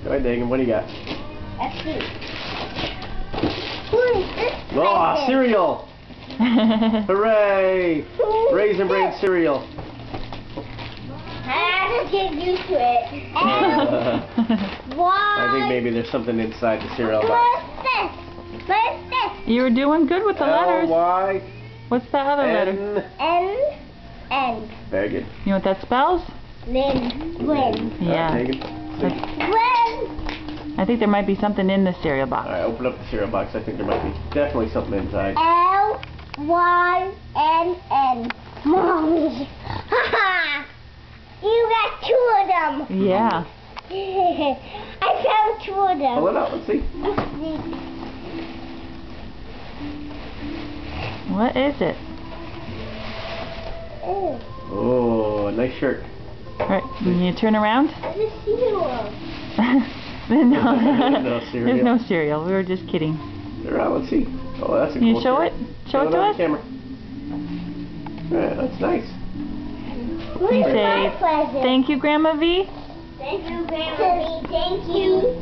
Go ahead, Dagan. What do you got? Let's see. Who is this? Oh, cereal! Hooray! Raisin Bran cereal. I have to get used to it. And why? I think maybe there's something inside the cereal box. What's this? What's this? You were doing good with the letters. L-Y-N. What's the other letter? N. Very good. You know what that spells? Lynn. Yeah. Alright, Dagan. Lynn. I think there might be something in the cereal box. Alright, open up the cereal box. I think there might be definitely something inside. L-Y-N-N. Mommy. Haha. You got 2 of them. Yeah. I found 2 of them. Pull it out. Let's see. What is it? Oh, Oh, a nice shirt. Alright, can you turn around? it's a cereal. No, No cereal. there's no cereal. We were just kidding. Turn around. Let's see. Oh, that's a Can you cool show shirt. it? Show it to on us? camera. Yeah, that's nice. You say, My present. thank you, Grandma V. Thank you, Grandma. Thank you.